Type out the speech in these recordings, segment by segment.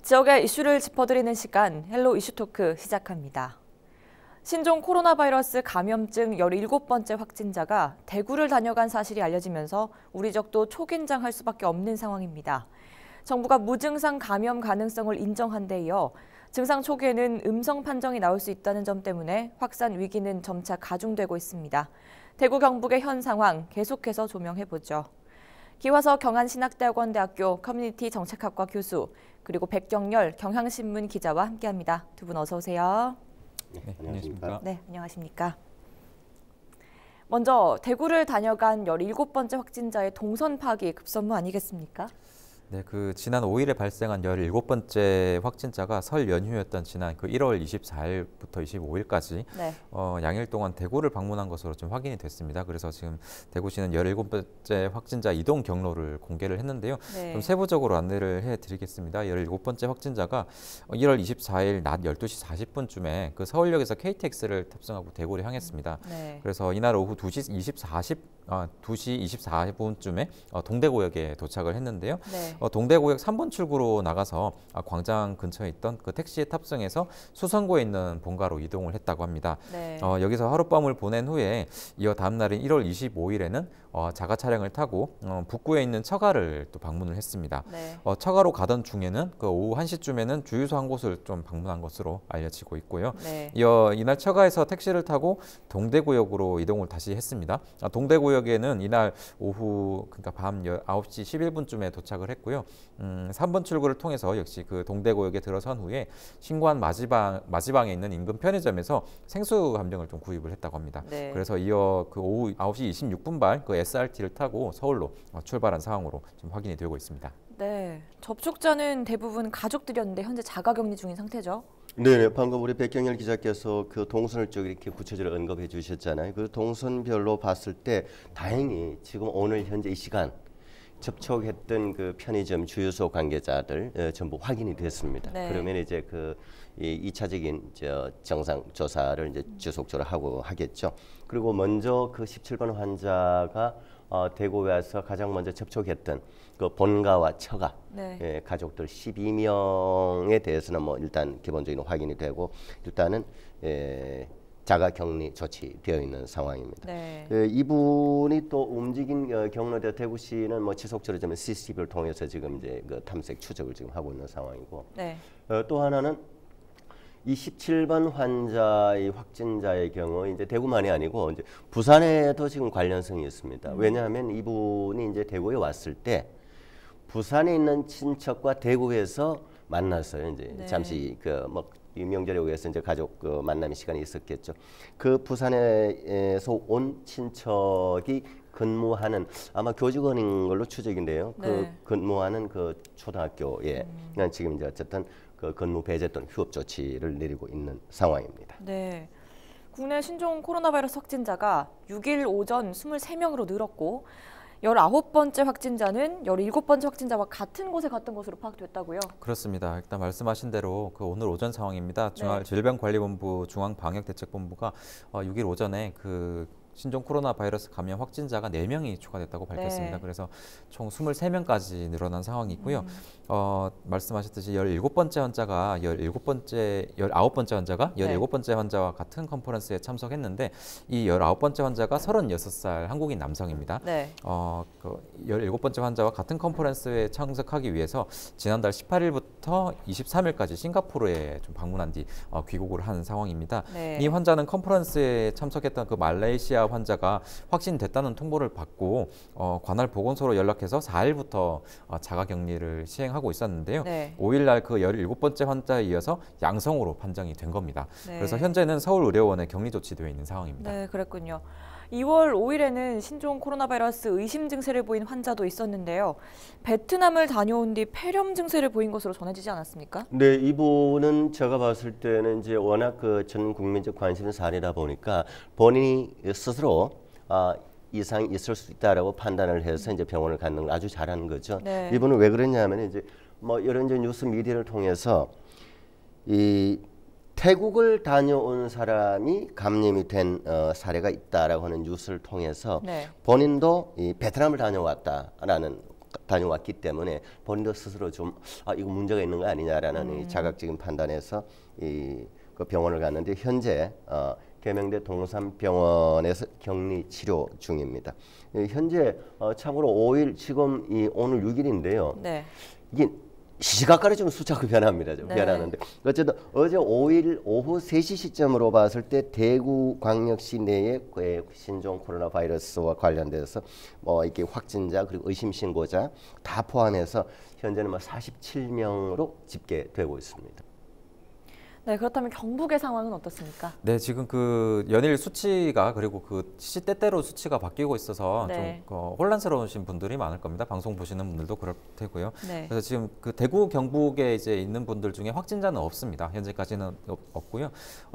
지역의 이슈를 짚어드리는 시간 헬로 이슈토크 시작합니다. 신종 코로나 바이러스 감염증 17번째 확진자가 대구를 다녀간 사실이 알려지면서 우리 지역도 초긴장할 수밖에 없는 상황입니다. 정부가 무증상 감염 가능성을 인정한 데 이어 증상 초기에는 음성 판정이 나올 수 있다는 점 때문에 확산 위기는 점차 가중되고 있습니다. 대구 경북의 현 상황 계속해서 조명해보죠. 기화서 경안신학대학원대학교 커뮤니티 정책학과 교수 그리고 백경열 경향신문 기자와 함께합니다. 두 분 어서 오세요. 네, 안녕하십니까? 네, 안녕하십니까? 먼저 대구를 다녀간 17번째 확진자의 동선 파악이 급선무 아니겠습니까? 네, 지난 5일에 발생한 17번째 확진자가 설 연휴였던 지난 1월 24일부터 25일까지 네. 양일 동안 대구를 방문한 것으로 좀 확인이 됐습니다. 그래서 지금 대구시는 17번째 확진자 이동 경로를 공개를 했는데요. 네. 좀 세부적으로 안내를 해드리겠습니다. 17번째 확진자가 1월 24일 낮 12시 40분쯤에 서울역에서 KTX를 탑승하고 대구를 향했습니다. 네. 그래서 이날 오후 2시 24분쯤에 동대구역에 도착을 했는데요. 네. 동대구역 3번 출구로 나가서 광장 근처에 있던 택시에 탑승해서 수성구에 있는 본가로 이동을 했다고 합니다. 네. 여기서 하룻밤을 보낸 후에 이어 다음 날인 1월 25일에는 자가 차량을 타고 북구에 있는 처가를 또 방문을 했습니다. 네. 처가로 가던 중에는 오후 1시쯤에는 주유소 한 곳을 좀 방문한 것으로 알려지고 있고요. 네. 이어 이날 처가에서 택시를 타고 동대구역으로 이동을 다시 했습니다. 동대구역에는 이날 오후 그러니까 밤 9시 11분쯤에 도착을 했고요. 3번 출구를 통해서 역시 동대구역에 들어선 후에 신관 마지방에 있는 인근 편의점에서 생수 한 병을 좀 구입을 했다고 합니다. 네. 그래서 이어 오후 9시 26분발 SRT를 타고 서울로 출발한 상황으로 좀 확인이 되고 있습니다. 네, 접촉자는 대부분 가족들이었는데 현재 자가격리 중인 상태죠? 네, 방금 우리 백경열 기자께서 동선을 쭉 이렇게 구체적으로 언급해 주셨잖아요. 동선별로 봤을 때 다행히 지금 오늘 현재 이 시간 접촉했던 편의점 주유소 관계자들 전부 확인이 됐습니다. 네. 그러면 이제 이 2차적인 정상 조사를 이제 지속적으로 하겠죠. 그리고 먼저 17번 환자가 대구에 와서 가장 먼저 접촉했던 본가와 처가 네. 가족들 12명에 대해서는 일단 기본적인 확인이 되고 일단은 자가 격리 조치되어 있는 상황입니다. 네. 이분이 또 움직인 경로대 대구시는 지속적으로 좀 CCTV를 통해서 지금 이제 탐색 추적을 지금 하고 있는 상황이고 네. 또 하나는 이 17번 환자의 확진자의 경우 이제 대구만이 아니고 이제 부산에도 지금 관련성이 있습니다. 왜냐하면 이분이 이제 대구에 왔을 때 부산에 있는 친척과 대구에서 만났어요. 이제 네. 잠시 명절에 의해서 이제 가족 만남의 시간이 있었겠죠. 부산에서 온 친척이 근무하는 아마 교직원인 걸로 추정인데요. 네. 근무하는 초등학교에 지금 이제 어쨌든 근무 배제 또는 휴업 조치를 내리고 있는 상황입니다. 네. 국내 신종 코로나 바이러스 확진자가 6일 오전 23명으로 늘었고 19번째 확진자는 17번째 확진자와 같은 곳에 갔던 것으로 파악됐다고요? 그렇습니다. 일단 말씀하신 대로 오늘 오전 상황입니다. 질병관리본부 중앙방역대책본부가 6일 오전에 신종 코로나 바이러스 감염 확진자가 4명이 추가됐다고 밝혔습니다. 네. 그래서 총 23명까지 늘어난 상황이고요. 말씀하셨듯이 19번째 환자가 19번째 환자와 같은 컨퍼런스에 참석했는데 이 19번째 환자가 36살 한국인 남성입니다. 네. 17번째 환자와 같은 컨퍼런스에 참석하기 위해서 지난달 18일부터 23일까지 싱가포르에 좀 방문한 뒤 귀국을 한 상황입니다. 네. 이 환자는 컨퍼런스에 참석했던 말레이시아 환자가 확진됐다는 통보를 받고 관할 보건소로 연락해서 4일부터 자가격리를 시행하고 있었는데요. 네. 5일날 17번째 환자에 이어서 양성으로 판정이 된 겁니다. 네. 그래서 현재는 서울의료원에 격리 조치되어 있는 상황입니다. 네, 그랬군요. 2월 5일에는 신종 코로나 바이러스 의심 증세를 보인 환자도 있었는데요. 베트남을 다녀온 뒤 폐렴 증세를 보인 것으로 전해지지 않았습니까? 네, 이분은 제가 봤을 때는 이제 워낙 전 국민적 관심 사례다 보니까 본인이 스스로 이상이 있을 수 있다라고 판단을 해서 이제 병원을 가는 걸 아주 잘하는 거죠. 네. 이분은 왜 그랬냐면 이제 이런 뉴스 미디어를 통해서 이 태국을 다녀온 사람이 감염이 된 사례가 있다라고 하는 뉴스를 통해서 네. 본인도 이 베트남을 다녀왔다라는 다녀왔기 때문에 본인도 스스로 좀 이거 문제가 있는 거 아니냐라는 이 자각적인 판단에서 그 병원을 갔는데 현재 계명대 동산병원에서 격리 치료 중입니다. 현재 참고로 5일 지금 오늘 6일인데요. 네. 이게 시시각각으로 좀 숫자가 변합니다. 좀 네. 변하는데 어쨌든 어제 5일 오후 3시 시점으로 봤을 때 대구광역시 내에 신종 코로나 바이러스와 관련돼서 이게 확진자 그리고 의심 신고자 다 포함해서 현재는 47명으로 집계되고 있습니다. 네, 그렇다면 경북의 상황은 어떻습니까? 네, 지금 그 연일 수치가 그리고 그 시시때때로 수치가 바뀌고 있어서 네. 좀 혼란스러우신 분들이 많을 겁니다. 방송 보시는 분들도 그럴 테고요. 네. 그래서 지금 그 대구 경북에 이제 있는 분들 중에 확진자는 없습니다. 현재까지는 없고요.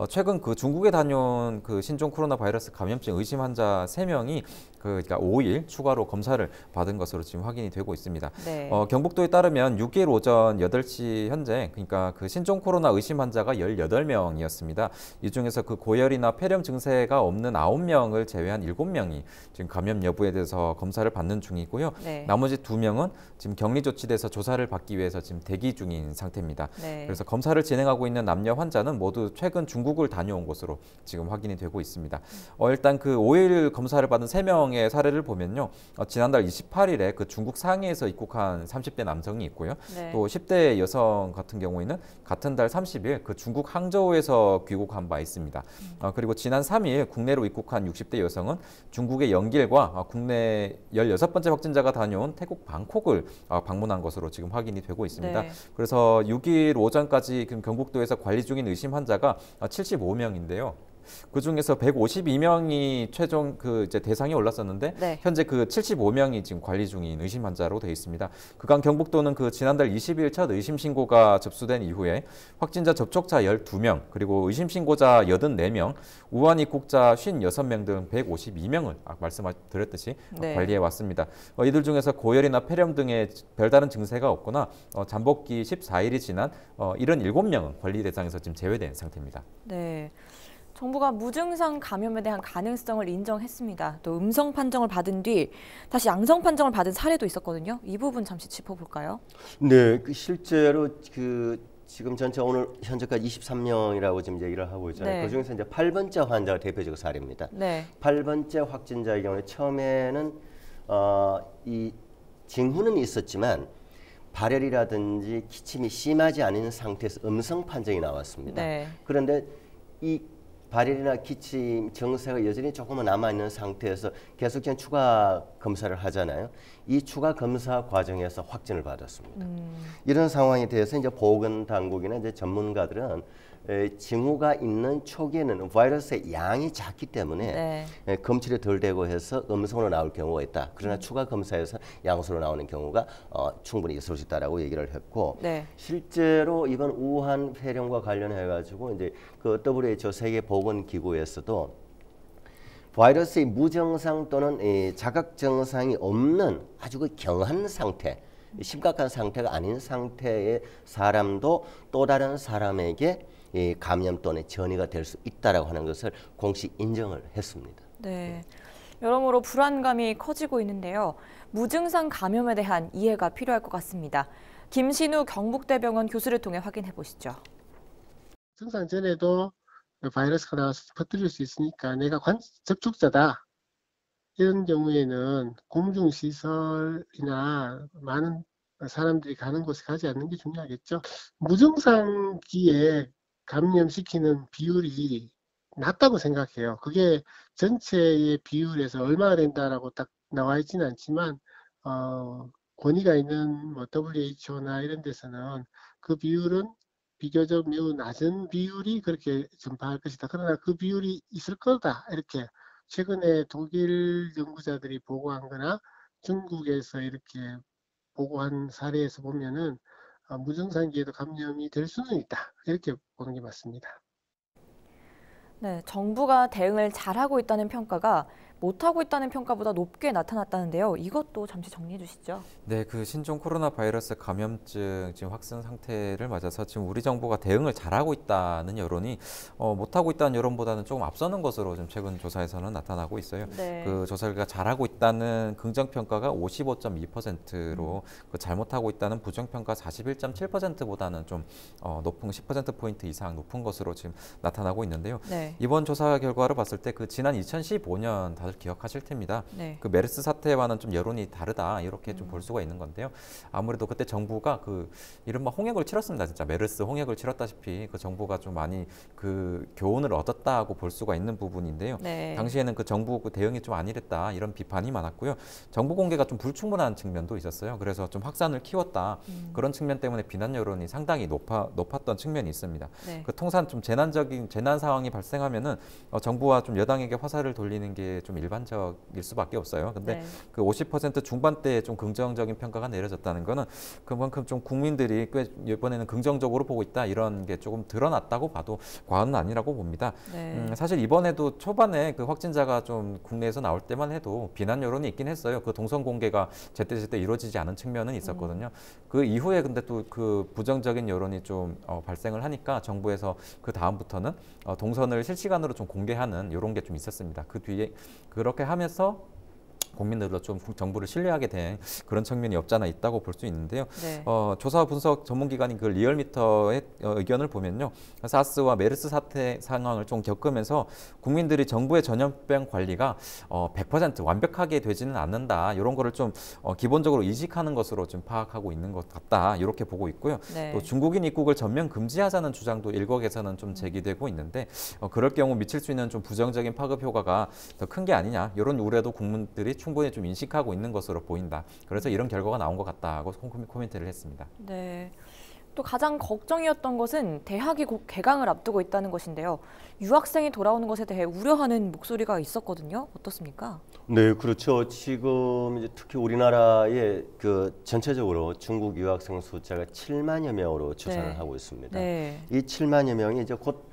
최근 그 중국에 다녀온 그 신종 코로나 바이러스 감염증 의심 환자 3명이 그러니까 5일 추가로 검사를 받은 것으로 지금 확인이 되고 있습니다. 네. 경북도에 따르면 6일 오전 8시 현재 그러니까 그 신종 코로나 의심 환자가 18명이었습니다. 이 중에서 그 고열이나 폐렴 증세가 없는 9명을 제외한 7명이 지금 감염 여부에 대해서 검사를 받는 중이고요. 네. 나머지 2명은 지금 격리 조치돼서 조사를 받기 위해서 지금 대기 중인 상태입니다. 네. 그래서 검사를 진행하고 있는 남녀 환자는 모두 최근 중국을 다녀온 것으로 지금 확인이 되고 있습니다. 일단 그 5일 검사를 받은 3명의 사례를 보면요. 지난달 28일에 그 중국 상해에서 입국한 30대 남성이 있고요. 네. 또 10대 여성 같은 경우에는 같은 달 30일 그 중국 항저우에서 귀국한 바 있습니다. 그리고 지난 3일 국내로 입국한 60대 여성은 중국의 영길과 국내 16번째 확진자가 다녀온 태국 방콕을 방문한 것으로 지금 확인이 되고 있습니다. 네. 그래서 6일 오전까지 경북도에서 관리 중인 의심 환자가 75명인데요. 그 중에서 152명이 최종 그 이제 대상이 올랐었는데 네. 현재 그 75명이 지금 관리 중인 의심 환자로 되어 있습니다. 그간 경북도는 그 지난달 20일 첫 의심 신고가 접수된 이후에 확진자 접촉자 12명, 그리고 의심 신고자 84명, 우한 입국자 56명 등 152명을 말씀드렸듯이 네. 관리해 왔습니다. 이들 중에서 고열이나 폐렴 등의 별다른 증세가 없거나 잠복기 14일이 지난 77명은 관리 대상에서 지금 제외된 상태입니다. 네. 정부가 무증상 감염에 대한 가능성을 인정했습니다. 또 음성 판정을 받은 뒤 다시 양성 판정을 받은 사례도 있었거든요. 이 부분 잠시 짚어볼까요? 네, 실제로 지금 전체 오늘 현재까지 23명이라고 지금 얘기를 하고 있잖아요. 네. 그 중에서 이제 8번째 환자가 대표적 사례입니다. 네. 8번째 확진자의 경우에 처음에는 이 징후는 있었지만 발열이라든지 기침이 심하지 않은 상태에서 음성 판정이 나왔습니다. 네. 그런데 이 발열이나 기침 증세가 여전히 조금은 남아있는 상태에서 계속적인 추가 검사를 하잖아요. 이 추가 검사 과정에서 확진을 받았습니다. 이런 상황에 대해서 이제 보건당국이나 이제 전문가들은 징후가 있는 초기에는 바이러스의 양이 작기 때문에 네. 검출이 덜 되고 해서 음성으로 나올 경우가 있다. 그러나 추가 검사에서 양성으로 나오는 경우가 충분히 있을 수 있다라고 얘기를 했고, 네. 실제로 이번 우한 폐렴과 관련해 가지고 이제 그 WHO 세계 보건기구에서도 바이러스의 무증상 또는 자각 증상이 없는 아주 그 경한 상태, 심각한 상태가 아닌 상태의 사람도 또 다른 사람에게 이 감염 또는 전이가 될 수 있다라고 하는 것을 공식 인정을 했습니다. 네. 여러모로 불안감이 커지고 있는데요. 무증상 감염에 대한 이해가 필요할 것 같습니다. 김신우 경북대병원 교수를 통해 확인해 보시죠. 증상 전에도 바이러스가 나와서 퍼뜨릴 수 있으니까 내가 접촉자다. 이런 경우에는 공중시설이나 많은 사람들이 가는 곳에 가지 않는 게 중요하겠죠. 무증상기에 감염시키는 비율이 낮다고 생각해요. 그게 전체의 비율에서 얼마나 된다라고 딱 나와 있지는 않지만 권위가 있는 WHO나 이런 데서는 그 비율은 비교적 매우 낮은 비율이 그렇게 전파할 것이다. 그러나 그 비율이 있을 거다. 이렇게 최근에 독일 연구자들이 보고한 거나 중국에서 이렇게 보고한 사례에서 보면은 무증상기에도 감염이 될 수는 있다. 이렇게 보는 게 맞습니다. 네, 정부가 대응을 잘하고 있다는 평가가 못하고 있다는 평가보다 높게 나타났다는데요. 이것도 잠시 정리해 주시죠. 네, 그 신종 코로나 바이러스 감염증 지금 확산 상태를 맞아서 지금 우리 정부가 대응을 잘하고 있다는 여론이 못하고 있다는 여론보다는 조금 앞서는 것으로 지금 최근 조사에서는 나타나고 있어요. 네. 그 조사가 잘하고 있다는 긍정 평가가 55.2%로 그 잘못하고 있다는 부정 평가 41.7%보다는 좀 높은 10%포인트 이상 높은 것으로 지금 나타나고 있는데요. 네. 이번 조사 결과를 봤을 때 그 지난 2015년 다들 기억하실 텐니다. 네. 그 메르스 사태와는 좀 여론이 다르다 이렇게 좀 볼 수가 있는 건데요. 아무래도 그때 정부가 그 이른바 홍역을 치렀습니다. 진짜 메르스 홍역을 치렀다시피 그 정부가 좀 많이 그 교훈을 얻었다고 볼 수가 있는 부분인데요. 네. 당시에는 그 정부 그 대응이 좀 안일했다 이런 비판이 많았고요. 정부 공개가 좀 불충분한 측면도 있었어요. 그래서 좀 확산을 키웠다 그런 측면 때문에 비난 여론이 상당히 높았던 측면이 있습니다. 네. 그 통상 좀 재난 상황이 발생하면은 정부와 좀 여당에게 화살을 돌리는 게 좀 일반적일 수밖에 없어요. 근데 네. 그 50% 중반대에 좀 긍정적인 평가가 내려졌다는 거는 그만큼 좀 국민들이 꽤 이번에는 긍정적으로 보고 있다 이런 게 조금 드러났다고 봐도 과언은 아니라고 봅니다. 네. 사실 이번에도 초반에 그 확진자가 좀 국내에서 나올 때만 해도 비난 여론이 있긴 했어요. 그 동선 공개가 제때제때 이루어지지 않은 측면은 있었거든요. 그 이후에 근데 또 그 부정적인 여론이 좀 발생을 하니까 정부에서 그 다음부터는 동선을 실시간으로 좀 공개하는 이런 게 좀 있었습니다. 그 뒤에 그렇게 하면서 국민들도 좀 정부를 신뢰하게 된 그런 측면이 없잖아 있다고 볼 수 있는데요. 네. 조사 분석 전문기관인 그 리얼미터의 의견을 보면요. 사스와 메르스 사태 상황을 좀 겪으면서 국민들이 정부의 전염병 관리가 100% 완벽하게 되지는 않는다. 이런 거를 좀 기본적으로 인식하는 것으로 좀 파악하고 있는 것 같다. 이렇게 보고 있고요. 네. 또 중국인 입국을 전면 금지하자는 주장도 일각에서는 좀 제기되고 있는데 그럴 경우 미칠 수 있는 좀 부정적인 파급 효과가 더 큰 게 아니냐. 이런 우려도 국민들이 충분히 좀 인식하고 있는 것으로 보인다. 그래서 이런 결과가 나온 것 같다고 코멘트를 했습니다. 네. 또 가장 걱정이었던 것은 대학이 곧 개강을 앞두고 있다는 것인데요. 유학생이 돌아오는 것에 대해 우려하는 목소리가 있었거든요. 어떻습니까? 네, 그렇죠. 지금 이제 특히 우리나라의 그 전체적으로 중국 유학생 숫자가 7만여 명으로 추산을 네. 하고 있습니다. 네. 이 7만여 명이 이제 곧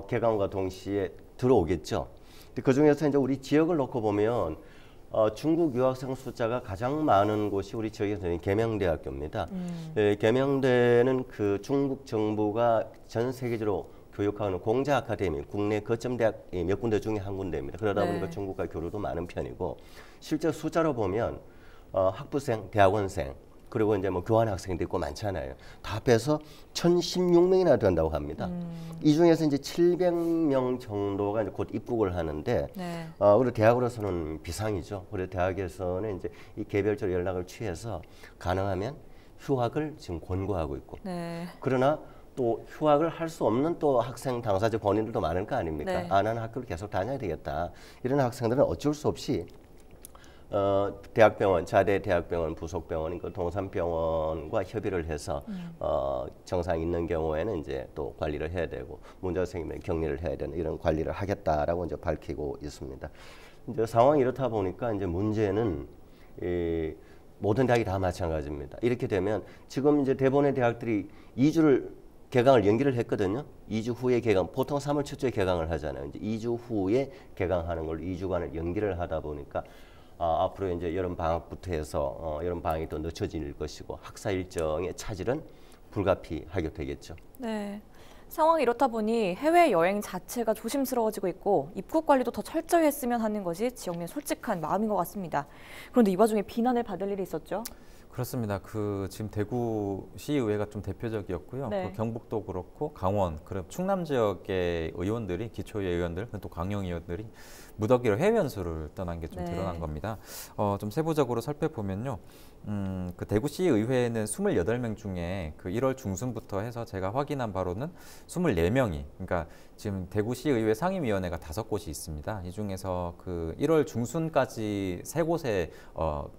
개강과 동시에 들어오겠죠. 근데 그 중에서 이제 우리 지역을 놓고 보면 중국 유학생 숫자가 가장 많은 곳이 우리 지역에서는 계명대학교입니다. 계명대는 그 중국 정부가 전 세계적으로 교육하는 공자 아카데미, 국내 거점 대학 몇 군데 중에 한 군데입니다. 그러다 네. 보니까 중국과 교류도 많은 편이고 실제 숫자로 보면 학부생, 대학원생 그리고 이제 뭐 교환 학생도 있고 많잖아요. 다 합해서 1,016명이나 된다고 합니다. 이 중에서 이제 700명 정도가 이제 곧 입국을 하는데, 네. 우리 대학으로서는 비상이죠. 우리 대학에서는 이제 이 개별적으로 연락을 취해서 가능하면 휴학을 지금 권고하고 있고, 네. 그러나 또 휴학을 할 수 없는 또 학생 당사자 본인들도 많을 거 아닙니까? 네. 나는 학교를 계속 다녀야 되겠다. 이런 학생들은 어쩔 수 없이 대학병원, 자대 대학병원, 부속병원, 그 동산병원과 협의를 해서 증상이 있는 경우에는 이제 또 관리를 해야 되고 문제 생기면 격리를 해야 되는 이런 관리를 하겠다라고 이제 밝히고 있습니다. 이제 상황이 이렇다 보니까 이제 문제는 이 모든 대학이 다 마찬가지입니다. 이렇게 되면 지금 이제 대부분의 대학들이 2주를 개강을 연기를 했거든요. 2주 후에 개강, 보통 3월 첫 주에 개강을 하잖아요. 이제 2주 후에 개강하는 걸로 2주간을 연기를 하다 보니까 앞으로 이제 여름 방학부터 해서 여름 방학이 또 늦춰질 것이고 학사 일정의 차질은 불가피하게 되겠죠. 네. 상황이 이렇다 보니 해외 여행 자체가 조심스러워지고 있고 입국 관리도 더 철저히 했으면 하는 것이 지역민의 솔직한 마음인 것 같습니다. 그런데 이 와중에 비난을 받을 일이 있었죠. 그렇습니다. 그 지금 대구 시의회가 좀 대표적이었고요. 네. 그 경북도 그렇고 강원, 그리고 충남 지역의 의원들이 기초의 의원들, 또 강령 의원들이 무더기로 해외 연수를 떠난 게 좀 네. 드러난 겁니다. 좀 세부적으로 살펴보면요. 그 대구시 의회에는 28명 중에 그 1월 중순부터 해서 제가 확인한 바로는 24명이, 그러니까 지금 대구시 의회 상임위원회가 5곳이 있습니다. 이 중에서 그 1월 중순까지 3곳에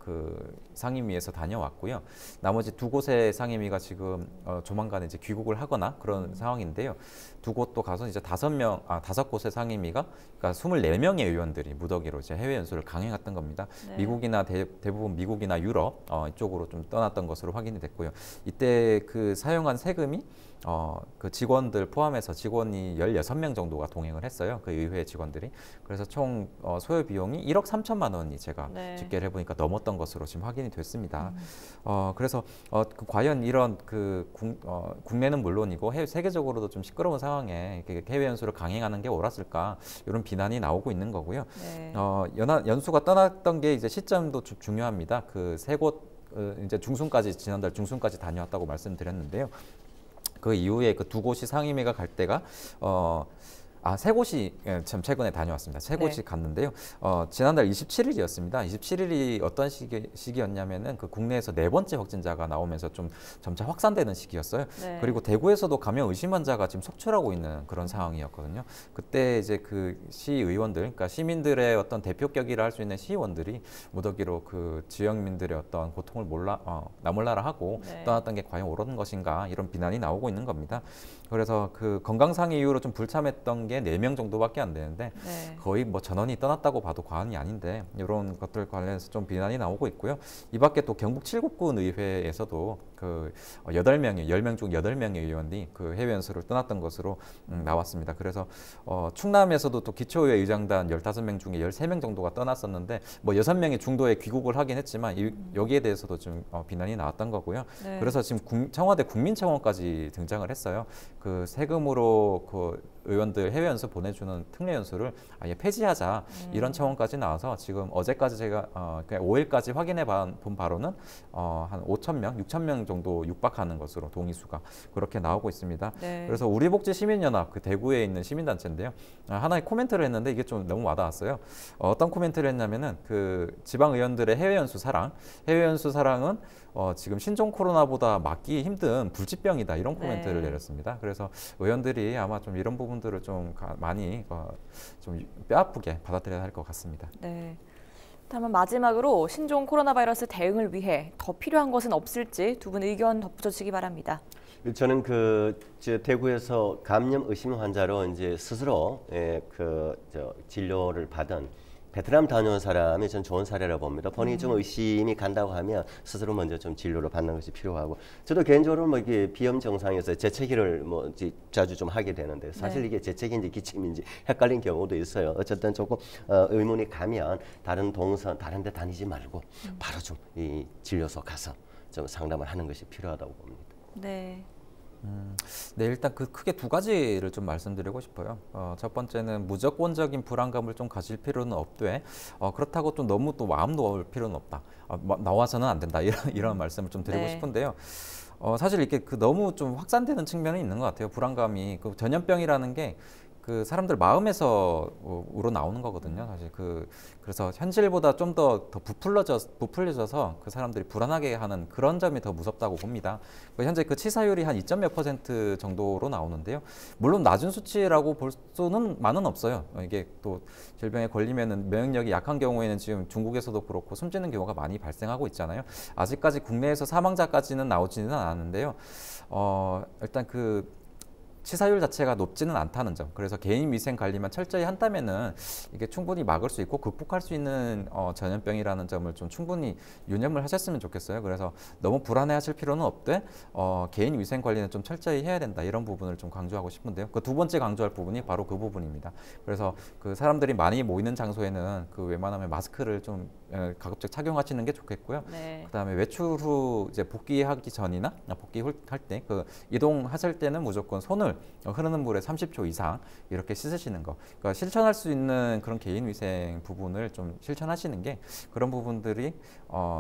그 상임위에서 다녀왔고요. 나머지 2곳의 상임위가 지금 조만간 이제 귀국을 하거나 그런 상황인데요. 2곳도 가서 이제 5곳의 상임위가, 그러니까 24명의 의원들이 무더기로 이제 해외 연수를 강행했던 겁니다. 네. 미국이나 대부분 미국이나 유럽 이쪽으로 좀 떠났던 것으로 확인이 됐고요. 이때 그 사용한 세금이 그 직원들 포함해서 직원이 16명 정도가 동행을 했어요. 그 의회 직원들이. 그래서 총 소요 비용이 1억 3천만 원이 제가 네. 집계를 해보니까 넘었던 것으로 지금 확인이 됐습니다. 그래서 과연 이런 국내는 물론이고 세계적으로도 좀 시끄러운 상황에 해외 연수를 강행하는 게 옳았을까 이런 비난이 나오고 있는 거고요. 네. 연수가 떠났던 게 이제 시점도 중요합니다. 그 세 곳 이제 지난달 중순까지 다녀왔다고 말씀드렸는데요. 그 이후에 그 두 곳이 상임위가 갈 때가 세 곳이 참 최근에 다녀왔습니다. 세 곳이 네. 갔는데요. 지난달 27일이었습니다. 27일이 어떤 시기였냐면은 그 국내에서 4번째 확진자가 나오면서 좀 점차 확산되는 시기였어요. 네. 그리고 대구에서도 감염 의심 환자가 지금 속출하고 있는 그런 상황이었거든요. 그때 이제 그 시의원들, 그러니까 시민들의 어떤 대표격이라 할 수 있는 시의원들이 무더기로 그 지역민들의 어떤 고통을 나몰라라 하고 네. 떠났던 게 과연 옳은 것인가 이런 비난이 나오고 있는 겁니다. 그래서 그 건강상의 이유로 좀 불참했던 게 4명 정도밖에 안 되는데 네. 거의 뭐 전원이 떠났다고 봐도 과언이 아닌데 이런 것들 관련해서 좀 비난이 나오고 있고요. 이 밖에 또 경북 칠곡군 의회에서도 그 10명 중 8명의 의원이 그 해외 연수를 떠났던 것으로 나왔습니다. 그래서 충남에서도 또 기초의회 의장단 15명 중에 13명 정도가 떠났었는데 뭐 6명이 중도에 귀국을 하긴 했지만 여기에 대해서도 좀 비난이 나왔던 거고요. 네. 그래서 지금 청와대 국민청원까지 등장을 했어요. 그 세금으로 그 의원들 해외 연수 보내주는 특례 연수를 아예 폐지하자 이런 청원까지 나와서 지금 어제까지 제가 그냥 5일까지 확인해 본 바로는 한 5,000명, 6,000명 정도 육박하는 것으로 동의수가 그렇게 나오고 있습니다. 네. 그래서 우리복지시민연합 그 대구에 있는 시민단체인데요. 하나의 코멘트를 했는데 이게 좀 너무 와닿았어요. 어떤 코멘트를 했냐면은 그 지방 의원들의 해외 연수 사랑은 지금 신종 코로나보다 막기 힘든 불치병이다 이런 코멘트를 네. 내렸습니다. 그래서 의원들이 아마 좀 이런 부분들을 좀 많이 좀 뼈아프게 받아들여야 할 것 같습니다. 네. 다만 마지막으로 신종 코로나 바이러스 대응을 위해 더 필요한 것은 없을지 두 분 의견 덧붙여 주시기 바랍니다. 저는 대구에서 감염 의심 환자로 이제 스스로 진료를 받은 베트남 다녀온 사람이 전 좋은 사례라고 봅니다. 본인이 좀 의심이 간다고 하면 스스로 먼저 좀 진료를 받는 것이 필요하고, 저도 개인적으로 뭐 이게 비염 증상에서 재채기를 뭐 자주 좀 하게 되는데 사실 네. 이게 재채기인지 기침인지 헷갈린 경우도 있어요. 어쨌든 조금 의문이 가면 다른 데 다니지 말고 바로 좀 이 진료소 가서 좀 상담을 하는 것이 필요하다고 봅니다. 네. 네, 일단 크게 두 가지를 좀 말씀드리고 싶어요. 첫 번째는 무조건적인 불안감을 좀 가질 필요는 없되, 그렇다고 또 너무 또 마음 놓을 필요는 없다. 나와서는 안 된다. 이런 말씀을 좀 드리고 네. 싶은데요. 사실 이렇게 너무 좀 확산되는 측면이 있는 것 같아요. 불안감이. 그 전염병이라는 게 그 사람들 마음에서 우러 나오는 거거든요. 사실 그래서 현실보다 좀 더 부풀려져서 그 사람들이 불안하게 하는 그런 점이 더 무섭다고 봅니다. 현재 그 치사율이 한 2.몇% 정도로 나오는데요. 물론 낮은 수치라고 볼 수는 없어요. 이게 또 질병에 걸리면은免疫力이 약한 경우에는 지금 중국에서도 그렇고 숨지는 경우가 많이 발생하고 있잖아요. 아직까지 국내에서 사망자까지는 나오지는 않았는데요. 일단 치사율 자체가 높지는 않다는 점. 그래서 개인 위생 관리만 철저히 한다면은 이게 충분히 막을 수 있고 극복할 수 있는 전염병이라는 점을 좀 충분히 유념을 하셨으면 좋겠어요. 그래서 너무 불안해하실 필요는 없되 개인 위생 관리는 좀 철저히 해야 된다. 이런 부분을 좀 강조하고 싶은데요. 그 두 번째 강조할 부분이 바로 그 부분입니다. 그래서 그 사람들이 많이 모이는 장소에는 웬만하면 마스크를 좀 가급적 착용하시는 게 좋겠고요. 네. 그다음에 외출 후 이제 복귀하기 전이나 복귀할 때 이동하실 때는 무조건 손을 흐르는 물에 30초 이상 이렇게 씻으시는 거. 그러니까 실천할 수 있는 그런 개인 위생 부분을 좀 실천하시는 게 그런 부분들이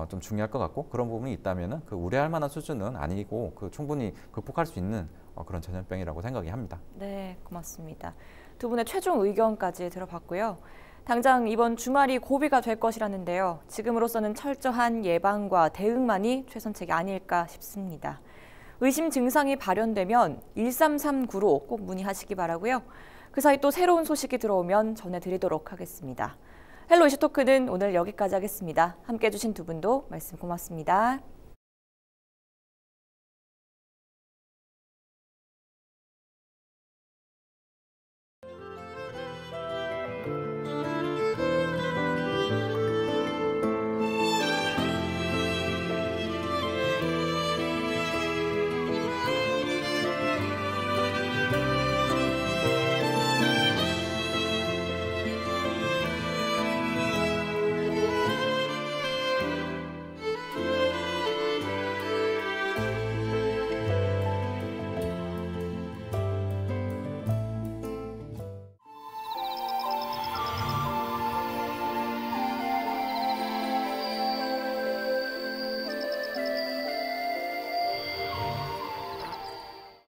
좀 중요할 것 같고, 그런 부분이 있다면은 우려할 만한 수준은 아니고 충분히 극복할 수 있는 그런 전염병이라고 생각이 합니다. 네, 고맙습니다. 두 분의 최종 의견까지 들어봤고요. 당장 이번 주말이 고비가 될 것이라는데요. 지금으로서는 철저한 예방과 대응만이 최선책이 아닐까 싶습니다. 의심 증상이 발현되면 1339로 꼭 문의하시기 바라고요. 그 사이 또 새로운 소식이 들어오면 전해드리도록 하겠습니다. 헬로 이슈토크는 오늘 여기까지 하겠습니다. 함께해 주신 두 분도 말씀 고맙습니다.